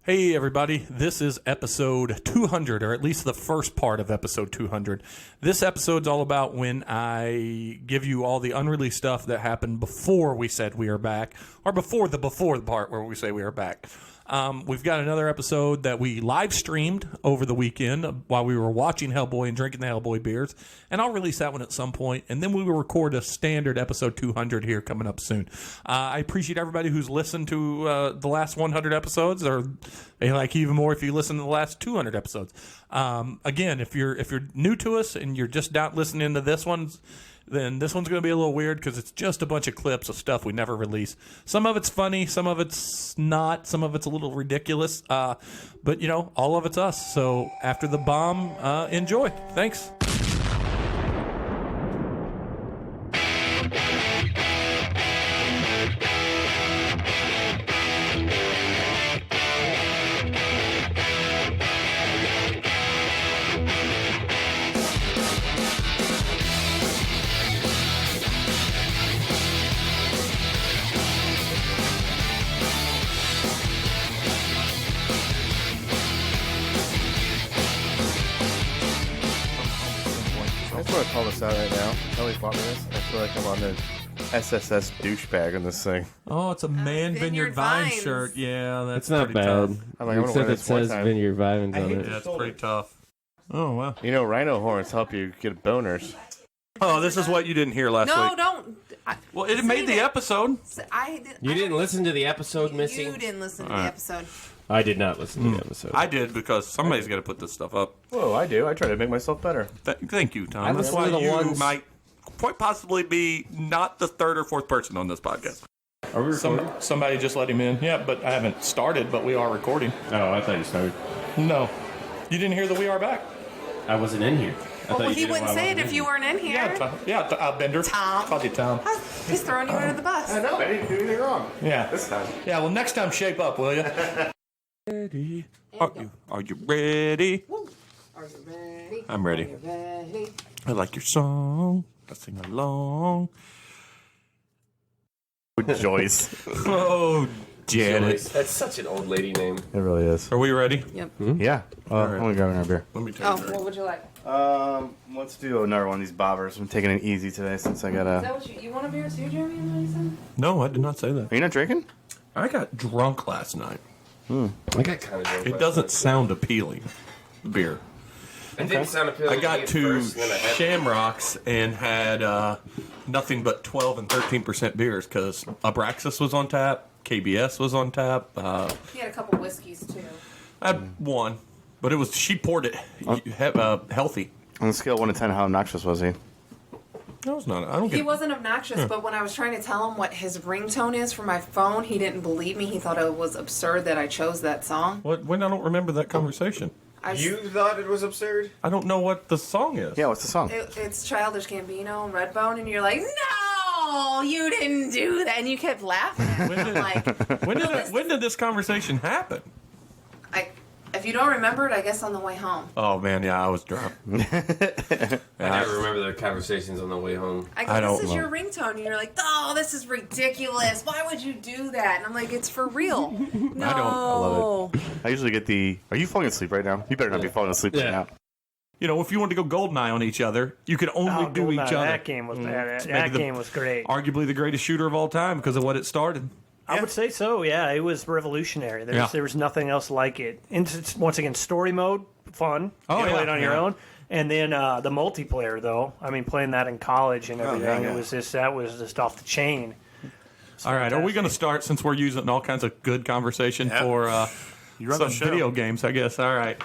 Hey everybody, this is episode 200, or at least the first part of episode 200. This episode's all about when I give you all the unreleased stuff that happened before we said we are back, or before the part where we say we are back. We've got another episode that we live streamed over the weekend while we were watching Hellboy and drinking the Hellboy beers, and I'll release that one at some point, and then we will record a standard episode 200 here coming up soon. I appreciate everybody who's listened to the last 100 episodes, or like even more if you listen to the last 200 episodes. Again, if you're new to us and you're just not listening to this one, then this one's going to be a little weird because it's just a bunch of clips of stuff we never release. Some of it's funny, some of it's not, some of it's a little ridiculous, but, you know, all of it's us. So after the bomb, enjoy. Thanks. Call this out right now. Kelly bought me this. I feel like I'm on the SSS douchebag in this thing. Oh, it's a Man Vineyard Vines shirt. Yeah, that's it's not bad. tough. I'm like, except it says Vineyard Vines on it. Yeah, it's pretty tough. Oh, wow. You know, rhino horns help you get boners. Oh, this is what you didn't hear last week. No, don't. Well, it made the episode. You didn't listen to the episode, Missy? You didn't listen to the episode. I did not listen to the episode. I did because somebody's got to put this stuff up. Whoa, I do. I try to make myself better. Thank you, Tom. I That's listen why to the you ones- might quite possibly be not the third or fourth person on this podcast. Are we recording? Somebody just let him in. Yeah, but I haven't started, but we are recording. Oh, I thought you started. No. You didn't hear that we are back? I wasn't in here. Well, he wouldn't say it if you weren't in here. Bender. Tom. Called you Tom. He's throwing you under the bus. I know. I didn't do anything wrong. Yeah. This time. Yeah, well, next time shape up, will you? Ready? Are you ready? Are you ready? I'm ready. Are you ready? I like your song. Let's sing along. Joyce. Oh, Janet. That's such an old lady name. It really is. Are we ready? Yep. Yeah. right. Let me grab another beer. Let me take Oh, a what would you like? Let's do another one of these bobbers. I'm taking it easy today since I Is gotta... that what you want a beer too, Jeremy and Mason? No, I did not say that. Are you not drinking? I got drunk last night. I got kind of. It doesn't sound appealing, the beer. It didn't sound appealing. I got to to me at first, and then I had Shamrocks and had nothing but 12 and 13% beers because Abraxas was on tap, KBS was on tap. He had a couple whiskeys too. I had one, but she poured it healthy. On a scale of 1 to 10, how obnoxious was he? No, it's not. I don't He get. wasn't obnoxious, but when I was trying to tell him what his ringtone is for my phone, he didn't believe me. He thought it was absurd that I chose that song. When I don't remember that conversation. You thought it was absurd? I don't know what the song is. Yeah, what's the song? It's Childish Gambino and Redbone, and you're like, no, you didn't do that, and you kept laughing at me. I'm like, When did this conversation happen? if you don't remember it, I guess on the way home. Oh man, yeah, I was drunk. I never remember the conversations on the way home. I go, I don't this is know. your ringtone, and you're like, oh, this is ridiculous. Why would you do that? And I'm like, it's for real. No. I love it. I usually get the... Are you falling asleep right now? You better not be falling asleep right now. You know, if you wanted to go GoldenEye on each other, you could only do each GoldenEye, other. That game was that Maybe game was great. Arguably the greatest shooter of all time because of what it started. I would say so. Yeah, it was revolutionary. Yeah. There was nothing else like it. And it's, once again, story mode, fun. Oh, you play yeah, it on your yeah. own. And then the multiplayer, though. I mean, playing that in college and everything, yeah. it was that was just off the chain. All right, are we going to start since we're using all kinds of good conversation for some video games? I guess. All right.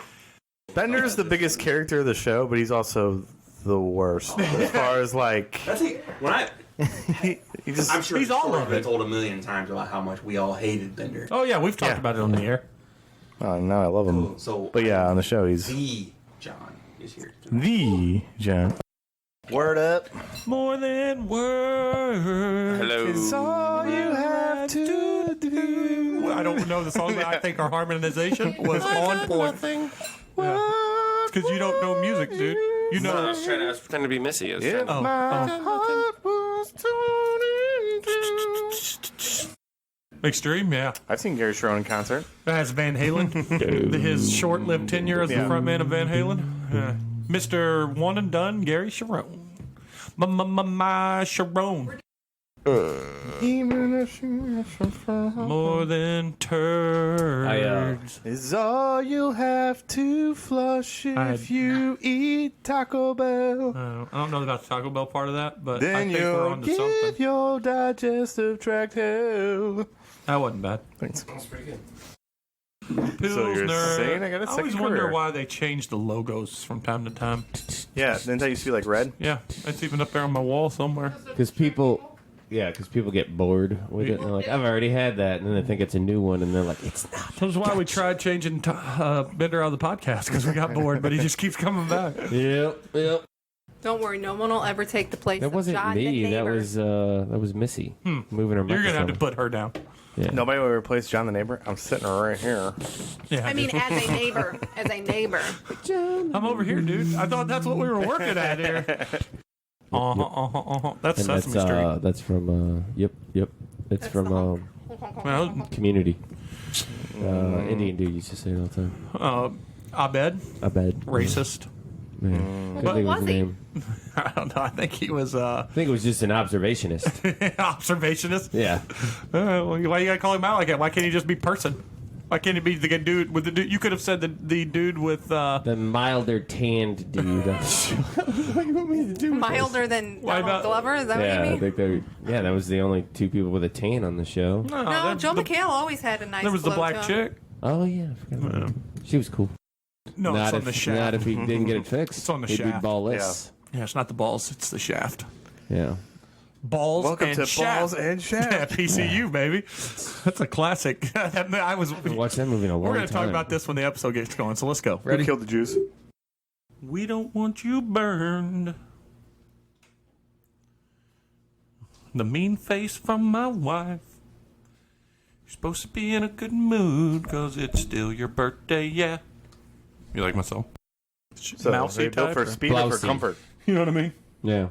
Bender's the biggest character of the show, but he's also the worst as far as like. That's it. When I, He just, I'm sure He's the all story of has been it. told a million times about how much we all hated Bender. Oh yeah, we've talked about it on the air. oh no, I love him. So, But yeah, on the show he's the John is here. the John. Word up. More than words. Hello. It's all you have to do. Well, I don't know the song, but I think our harmonization was on point. Because you don't know music, dude. You know. I was pretending to be Missy. I was Yeah. trying to- My heart was torn in two. Extreme, yeah. I've seen Gary Sharon in concert. As Van Halen. His short-lived tenure as the frontman of Van Halen. Mr. One and Done, Gary Sharon. My Sharon. More than turds. Is all you have to flush if you eat Taco Bell. I don't know about the Taco Bell part of that, but I Then think we're you'll on to get something. your digestive tract hell. That wasn't bad. Thanks. That's pretty good. So you're Pilsner. saying I got a I always second wonder career. why they change the logos from time to time. Yeah, didn't that used to be like red? Yeah, it's even up there on my wall somewhere. Because people get bored with it. And they're like, I've already had that. And then they think it's a new one. And they're like, it's not. That's why we tried changing Bender out of the podcast, because we got bored, but he just keeps coming back. Yep. Don't worry, no one will ever take the place That of wasn't John me. the that neighbor. was Missy. Moving her You're going to have to microphone. put her down. Yeah. Nobody will replace John the neighbor. I'm sitting right here. Yeah, I mean, as a neighbor. As a neighbor. I'm over here, dude. I thought that's what we were working at here. That's And Sesame Street. that's from, yep. It's from Well, Community. Indian dude used to say it all the time. Abed, I bet. racist. Man. Couldn't What think of was his he? name. I don't know. I think he was I think it was just an observationist. observationist. Yeah. Well, why you gotta call him out like that? Why can't he just be person? Why can't he be the good dude with the dude? You could have said the dude with The milder tanned dude. What do you want me to do? Milder than Why Donald not- Glover? Is that Yeah, what I you mean? think that was the only two people with a tan on the show. No, Joe McHale always had a nice There was the glow black to him. chick. Oh yeah, I forgot about that. She was cool. No, not it's on if the shaft. not if he didn't get it fixed. It's on the He'd shaft. be ballless. Yeah, it's not the balls. It's the shaft. Yeah. Balls Welcome and to shaft. Balls and Shaft. Yeah, PCU, baby. That's a classic. I was. I watched that movie in a long We're time. going to talk about this when the episode gets going, so let's go. Who killed the Jews? We don't want you burned. The mean face from my wife. You're supposed to be in a good mood, cause it's still your birthday, yeah. You like my song? So Mousy they built type, for or- speed or for Blousy. comfort? You know what I mean? Yeah.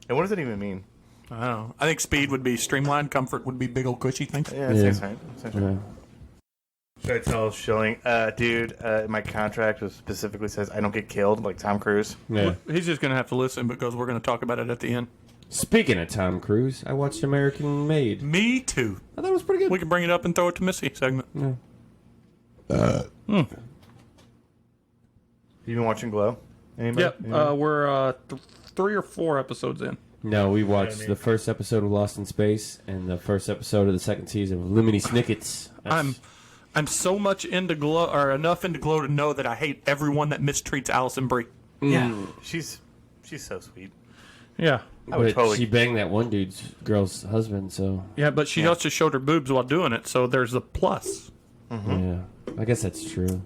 And what does that even mean? I don't know. I think speed would be streamlined, comfort would be big old cushy things. Yeah, Yeah. same thing. Yeah. Should I tell Schilling, dude, my contract specifically says I don't get killed like Tom Cruise. Yeah. He's just going to have to listen because we're going to talk about it at the end. Speaking of Tom Cruise, I watched American Made. Me too. I thought it was pretty good. We can bring it up and throw it to Missy segment. You been watching Glow? Anybody? Yep. We're 3 or 4 episodes in. No, we watched the first episode of Lost in Space and the first episode of the second season of Lemony Snicket's. I'm so much into Glow, or enough into Glow to know that I hate everyone that mistreats Allison Brie. Yeah. She's so sweet. Yeah. I would But totally. she banged that one girl's husband, so Yeah, but she also showed her boobs while doing it, so there's a plus. yeah. I guess that's true.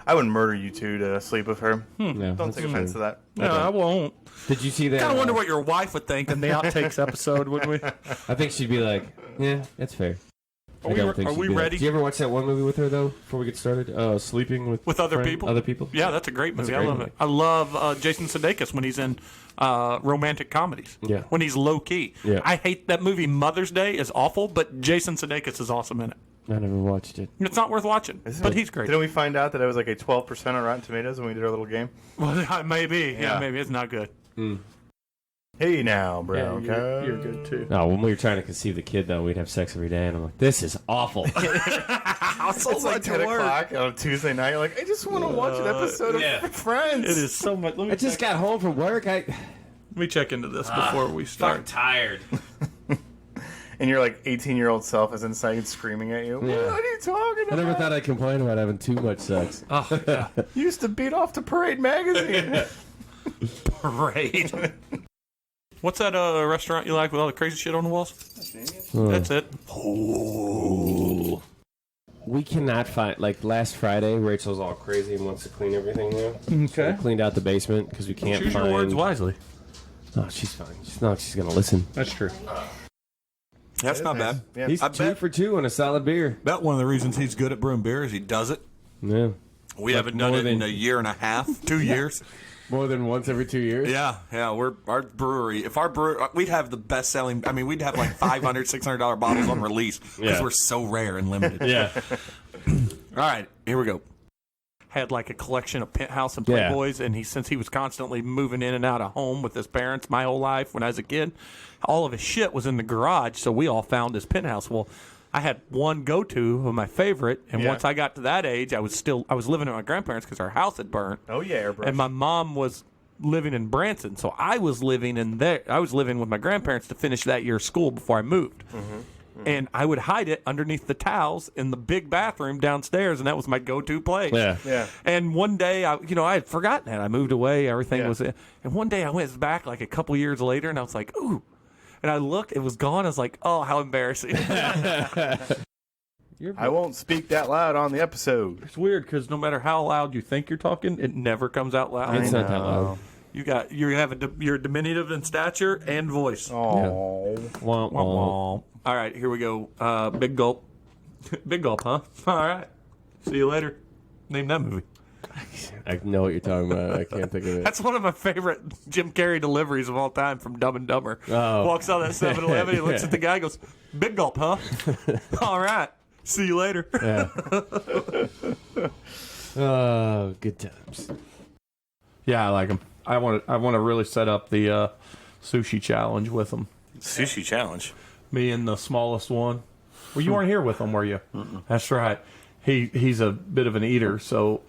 I would murder you two to sleep with her. No, Don't that's take true. offense to that. No, I won't. Did you see that? Kind of wonder what your wife would think in the outtakes episode, wouldn't we? I think she'd be like, yeah, that's fair. Are we ready? Did you ever watch that one movie with her though? Before we get started, sleeping with other people? Other people. Yeah, that's a great movie. a I great love movie. it. I love Jason Sudeikis when he's in romantic comedies. Yeah. When he's low key. Yeah. I hate that movie. Mother's Day is awful, but Jason Sudeikis is awesome in it. I never watched it. It's not worth watching, but he's great. Didn't we find out that it was like a 12% on Rotten Tomatoes when we did our little game? Well, maybe. Yeah, Yeah. maybe it's not good. Hey now, bro. You're good too. No, when we were trying to conceive the kid though, we'd have sex every day, and I'm like, this is awful. It's like 10 o'clock on a Tuesday night. You're like, I just want to watch an episode of Friends. It is so much. I just got home from work. Let me check into this before we Fuck start. tired. And your like 18-year-old self is inside screaming at you. Yeah. What are you talking I about? never thought I'd complain about having too much sex. Oh, yeah. You used to beat off to Parade magazine. Parade. What's that restaurant you like with all the crazy shit on the walls? Oh. That's it. We cannot find, like last Friday, Rachel's all crazy and wants to clean everything now. Okay. We cleaned out the basement because we can't Choose find. your words wisely. Oh, she's fine. She's gonna listen. That's true. That's not bad. Yeah. He's I 2 bet- for 2 on a solid beer. Bet one of the reasons he's good at brewing beer is he does it. Yeah. We haven't done more it in than- a year and a half, 2 years. More than once every 2 years? Yeah. We're our brewery. If our brewery, we'd have the best selling. I mean, we'd have like $500, $600 bottles on release because we're so rare and limited. Yeah. All right, here we go. Had like a collection of Penthouse and Yeah. Playboys, and since he was constantly moving in and out of home with his parents my whole life when I was a kid, all of his shit was in the garage, so we all found his Penthouse. Well, I had one go-to of my favorite, and once I got to that age, I was living at my grandparents because our house had burned. Oh yeah, airbrush. And my mom was living in Branson, so I was living in there. I was living with my grandparents to finish that year's school before I moved. And I would hide it underneath the towels in the big bathroom downstairs, and that was my go-to place. Yeah. And one day, I had forgotten it. I moved away. Everything was in. And one day I went back like a couple years later, and I was like, ooh. And I looked, it was gone. I was like, oh, how embarrassing. I won't speak that loud on the episode. It's weird because no matter how loud you think you're talking, it never comes out loud. It's not that loud. You're diminutive in stature and voice. Oh, Wah, wah. All right, here we go. Big gulp. Big gulp, huh? All right. See you later. Name that movie. I know what you're talking about. I can't think of it. That's one of my favorite Jim Carrey deliveries of all time from Dumb and Dumber. Oh. Walks out of that 7-Eleven, he looks at the guy, goes, "Big gulp, huh? All right. See you later." Yeah. Oh, good times. Yeah, I like him. I want to really set up the sushi challenge with him. Sushi challenge. Me and the smallest one. Well, you weren't here with him, were you? That's right. He's a bit of an eater, so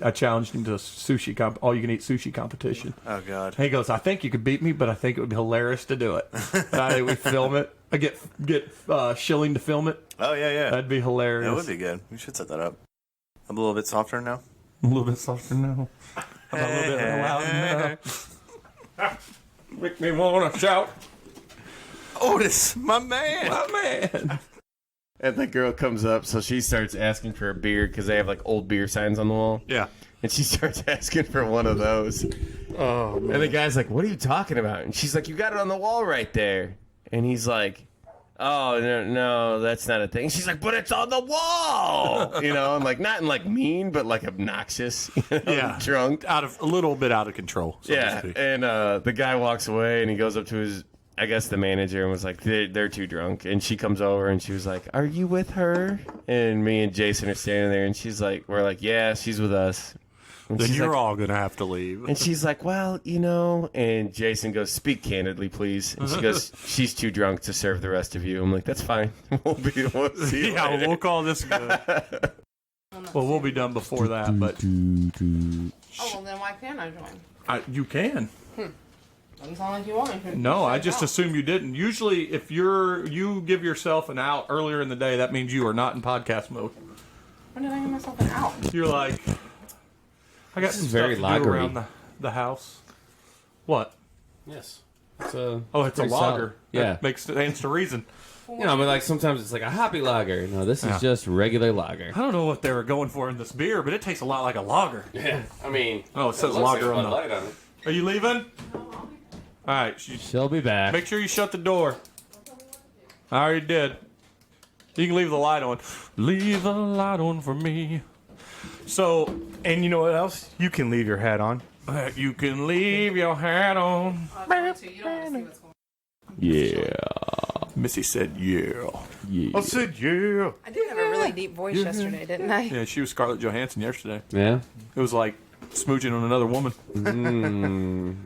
I challenged him to a sushi all-you-can-eat sushi competition. Oh God. And he goes, "I think you could beat me, but I think it would be hilarious to do it." And I think we film it. I get Schilling to film it. Oh yeah. That'd be hilarious. That would be good. We should set that up. I'm a little bit softer now. A little bit softer now. A little bit louder now. Make me want to shout. Otis, my man. My man. And the girl comes up, so she starts asking for a beer because they have like old beer signs on the wall. Yeah. And she starts asking for one of those. Oh, man. And the guy's like, "What are you talking about?" And she's like, "You got it on the wall right there." And he's like, "Oh, no, that's not a thing." And she's like, "But it's on the wall!" You know, and like, not in like mean, but like obnoxious. You know, Yeah. drunk. A little bit out of control. So to Yeah. speak. And the guy walks away and he goes up to his, I guess, the manager and was like, they're too drunk. And she comes over and she was like, "Are you with her?" And me and Jason are standing there and she's like, we're like, "Yeah, she's with us." And Then she's you're like, all going to have to leave. and she's like, "Well, you know," and Jason goes, "Speak candidly, please." And she goes, "She's too drunk to serve the rest of you." I'm like, "That's fine. We'll see you Yeah, later." we'll call this good. Well, we'll be done before that, but Oh, well, then why can't I join? you can. Doesn't sound like you want me to. No, I Say just no. assume you didn't. Usually, if you give yourself an out earlier in the day, that means you are not in podcast mode. When did I give myself an out? You're like, I got This some is very stuff to do lagery. around the house. What? Yes. It's a, Oh, it's a pretty lager. solid. Yeah. That makes stands to reason. You know, but like sometimes it's like a hoppy lager. No, this is Yeah. just regular lager. I don't know what they were going for in this beer, but it tastes a lot like a lager. Yeah. I mean, Oh, it says lager on the. light on it. Are you leaving? All right. She'll be back. Make sure you shut the door. I already did. You can leave the light on. Leave the light on for me. So, and you know what else? You can leave your hat on. you can leave your hat on. You don't want to see what's going on. Yeah. Missy said, "Yeah." I said, yeah. I did have a really deep voice yesterday, didn't I? Yeah, she was Scarlett Johansson yesterday. Yeah. It was like smooching on another woman.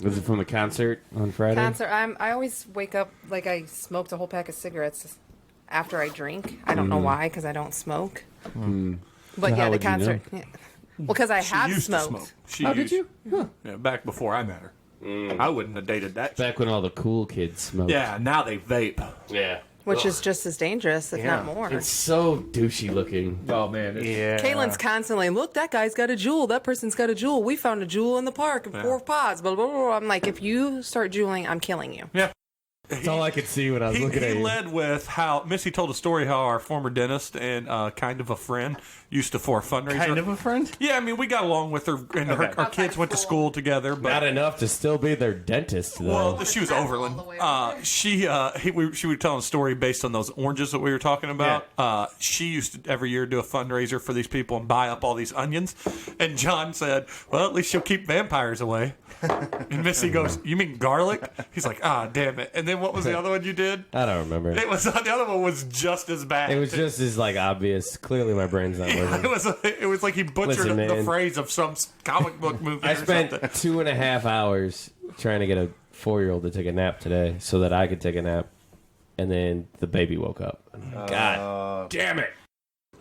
Was it from the concert on Friday? Concert. I always wake up like I smoked a whole pack of cigarettes after I drink. I don't know why, because I don't smoke. But How yeah, the would you know? concert. Yeah. Well, because I She have used smoked. to smoke. She Oh, did used- you? Yeah, back before I met her. I wouldn't have dated that. Back when all the cool kids smoked. Yeah, now they vape. Yeah. Which is just as dangerous, if Yeah. not more. It's so douchey looking. Oh man, Yeah. Caitlin's constantly, look, that guy's got a jewel. That person's got a jewel. We found a jewel in the park and 4 pods. Blah, blah, blah. I'm like, if you start jeweling, I'm killing you. yeah. That's all I could see when I was looking at He you. led with how Missy told a story how our former dentist and kind of a friend used to for a fundraiser. Kind of a friend? Yeah, I mean, we got along with her, and our kids went to school together. But Not enough to still be their dentist, though. well, she was Overland. She was telling a story based on those oranges that we were talking about. She used to every year do a fundraiser for these people and buy up all these onions. And John said, "Well, at least she'll keep vampires away." And Missy goes, "You mean garlic?" He's like, "Ah, damn it!" And then what was the other one you did? I don't remember. It was the other one was just as bad. It was just as like obvious. Clearly, my brain's not working. It was like he butchered Listen, the man. phrase of some comic book movie. I or spent something. 2.5 hours trying to get a 4-year-old to take a nap today so that I could take a nap, and then the baby woke up. God damn it!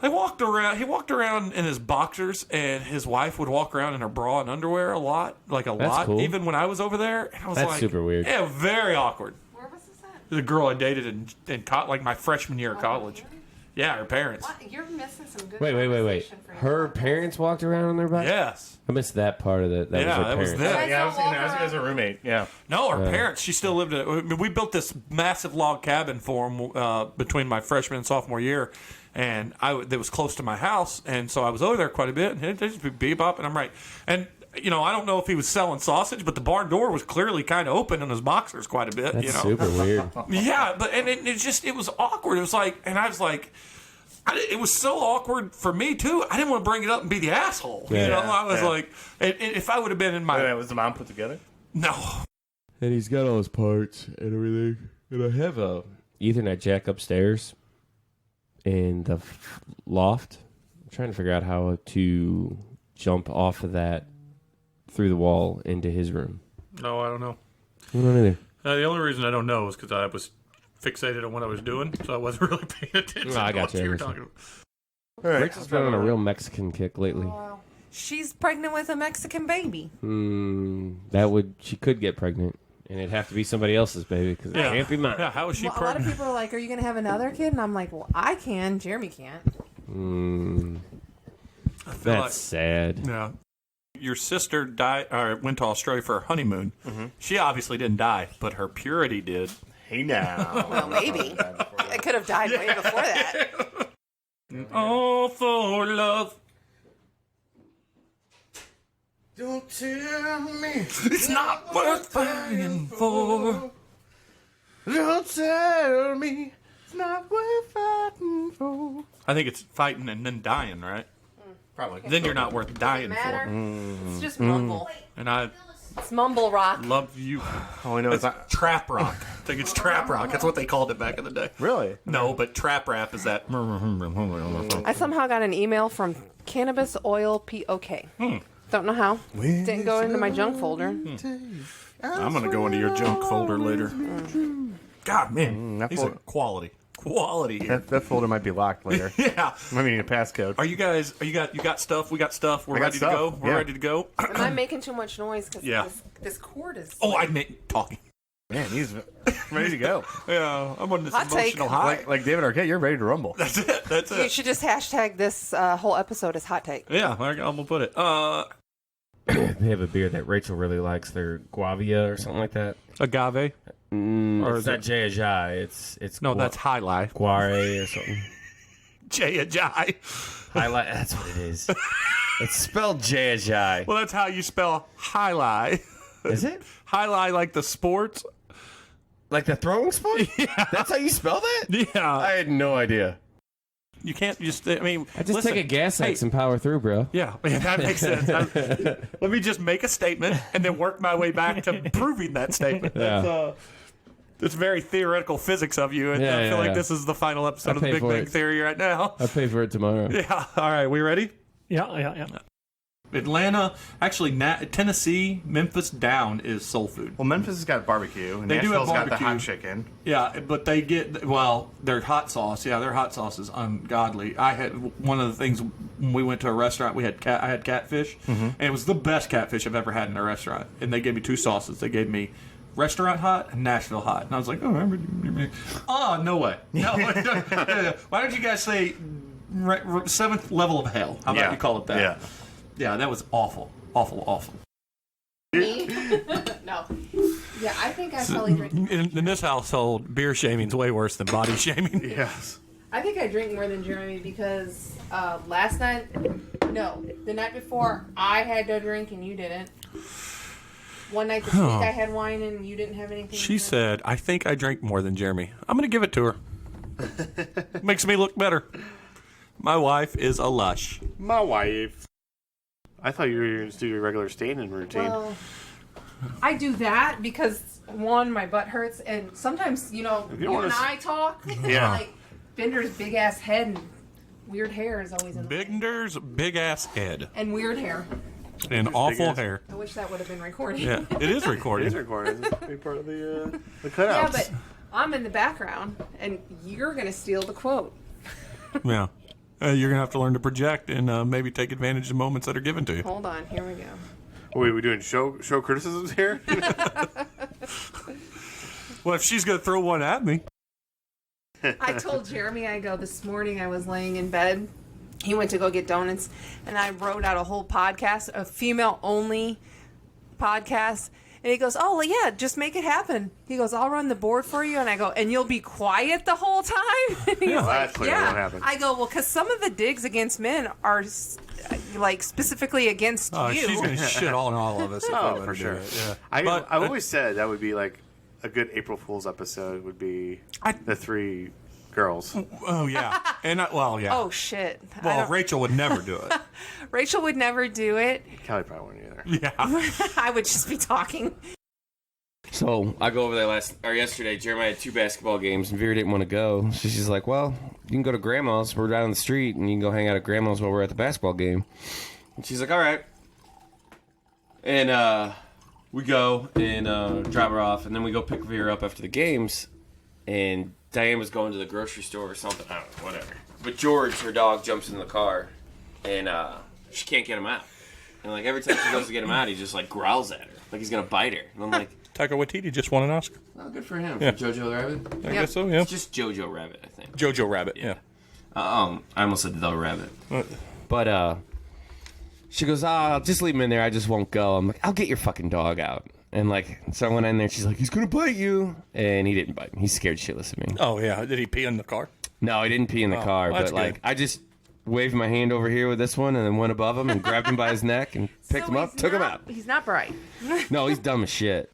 He walked around in his boxers, and his wife would walk around in her bra and underwear a lot, That's lot. cool. Even when I was over there, and I was That's like, super weird. Yeah, very awkward. Where was this at? The girl I dated in like my freshman year of college. Yeah, her parents. What? You're missing some good Wait. conversation for your Her podcast. parents walked around on their bike? Yes. I missed that part of it. That Yeah, was her that was parents. them. Guys Yeah, I don't was, walk as a around. roommate. Yeah. No, her parents. She still lived. I mean, we built this massive log cabin for them between my freshman and sophomore year, and that was close to my house, and so I was over there quite a bit, and they just be bebop, and I'm right, and. You know, I don't know if he was selling sausage, but the barn door was clearly kind of open in his boxers quite a bit. That's you know, super weird. yeah, but and it was awkward. It was like, and I was like, it was so awkward for me too. I didn't want to bring it up and be the asshole. You Yeah. know, I was Yeah. like, if I would have been in my Wait, was the mom put together? no, And he's got all his parts and everything. And I have a Ethernet jack upstairs in the loft. I'm trying to figure out how to jump off of that through the wall into his room. no, I don't know. I don't either. The only reason I don't know is because I was fixated on what I was doing, so I wasn't really paying attention. No, I to got what you. you I were got you. talking about. All right. Rachel's been on a real Mexican kick lately. She's pregnant with a Mexican baby. She could get pregnant, and it'd have to be somebody else's baby because Yeah. it can't be mine. Yeah, how is she Well, a lot of pregnant? people are like, "Are you going to have another kid?" And I'm like, "Well, I can. Jeremy can't." I feel That's sad. yeah. Your sister died or went to Australia for her honeymoon. She obviously didn't die, but her purity did. Hey now. Well, maybe. I could have died way before that. All for love. Don't tell me. It's not worth fighting for. Don't tell me. It's not worth fighting for. I think it's fighting and then dying, right? Probably. Then you're not worth dying Matter. for. It's just mumble. And I It's mumble rock. love you. All I know is It's trap rock. I think it's trap rock. That's what they called it back in the day. really. No, but trap rap is that. I somehow got an email from Cannabis Oil POK. Don't know how. Didn't go into my junk folder. I'm gonna go into your junk folder later. God, man, that these fol- are quality here. That folder might be locked later. Yeah. I need a passcode. Are you guys? You got stuff? We got stuff. We're I got ready stuff, to go. We're yeah. ready to go. Am I making too much noise? Because Yeah. this cord is. Oh, I meant talking. Man, he's ready to go. Yeah, I'm on this Hot take. emotional high. Like David Arquette, you're ready to rumble. That's it. That's You it. should just hashtag this whole episode as hot take. Yeah, I'm gonna put it. They have a beer that Rachel really likes. They're Guavia or something like that. Agave. Or is it's not Jai. It's No, that's High Life. Guare or something. Jai. Highlight. That's what it is. It's spelled Jai. Well, that's how you spell High Life. Is it? High Life like the sports. Like the throwing sport? Yeah. That's how you spell that? Yeah. I had no idea. You can't just. I mean, I just listen, take a gas hey, X and power through, bro. Yeah, that makes sense. Let me just make a statement and then work my way back to proving that statement. Yeah. It's very theoretical physics of you, and Yeah, I feel yeah, like yeah. this is the final episode I of the pay Big for Bang it. Theory right now. I'll pay for it tomorrow. Yeah. All right, we ready? Yeah. Atlanta, actually, Tennessee, Memphis down is soul food. Well, Memphis has got barbecue. And They do have Nashville's got the barbecue. hot chicken. Yeah, but they get their hot sauce. Yeah, their hot sauce is ungodly. I had one of the things when we went to a restaurant. I had catfish, and it was the best catfish I've ever had in a restaurant. And they gave me two sauces. They gave me restaurant hot and Nashville hot, and I was like, oh no way, no. Why don't you guys say seventh level of hell? How about you call it that? Yeah. Yeah, that was awful. Me? No. Yeah, I think I probably drink. In this household, beer shaming's way worse than body shaming. Yes. I think I drink more than Jeremy because last night, no, the night before, I had to drink and you didn't. One night this week, I had wine and you didn't have anything. She to said, I think I drink more than Jeremy. I'm going to give it to her. Makes me look better. My wife is a lush. My wife. I thought you were going to do your regular standing routine. Well, I do that because, one, my butt hurts, and sometimes, you don't and wanna I talk. Yeah. Like, Bender's big ass head and weird hair is always in the way. Bender's big ass head And weird hair. and awful ass- hair. I wish that would have been recorded. Yeah, it is It recorded. is recorded. It's a big part of the cutouts. Yeah, but I'm in the background, and you're going to steal the quote. Yeah. You're going to have to learn to project and maybe take advantage of moments that are given to you. Hold on, here we go. Wait, we doing show criticisms here? Well, if she's going to throw one at me. I told Jeremy, I go, this morning I was laying in bed. He went to go get donuts, and I wrote out a whole podcast, a female-only podcast. And he goes, oh, well, yeah, just make it happen. He goes, I'll run the board for you. And I go, and you'll be quiet the whole time? And he's Well, like, that's clearly what happened. I go, well, because some of the digs against men are, like, specifically against Oh, you. she's going to shit on all of us. If I Oh, let for her do sure. it. Yeah. I've But, always said that would be like a good April Fool's episode would be the three girls. Oh, yeah. And yeah. Oh, shit. I Well, don't- Rachel would never do it. Rachel would never do it. Kelly probably wouldn't either. Yeah. I would just be talking. So I go over there yesterday. Jeremiah had 2 basketball games, and Vera didn't want to go. So she's like, "Well, you can go to Grandma's. We're down the street, and you can go hang out at Grandma's while we're at the basketball game." And she's like, "All right." And we go and drop her off, and then we go pick Vera up after the games. And Diane was going to the grocery store or something. I don't know, whatever. But George, her dog, jumps in the car, and she can't get him out. And like every time she goes to get him out, he just like growls at her, like he's gonna bite her. And I'm like. Taika Waititi just won an Oscar. Oh, good for him. Yeah. For Jojo Rabbit. I guess so, yeah. It's just Jojo Rabbit, I think. Jojo Rabbit, yeah. I almost said the rabbit. But she goes, I'll just leave him in there. I just won't go. I'm like, I'll get your fucking dog out. And like, so I went in there. She's like, he's gonna bite you, and he didn't bite me. He's scared shitless of me. Oh, yeah. Did he pee in the car? No, he didn't pee in the car. well, that's But like, good. I just waved my hand over here with this one, and then went above him and grabbed him by his neck and picked him up, he's took him not- out. He's not bright. No, he's dumb as shit.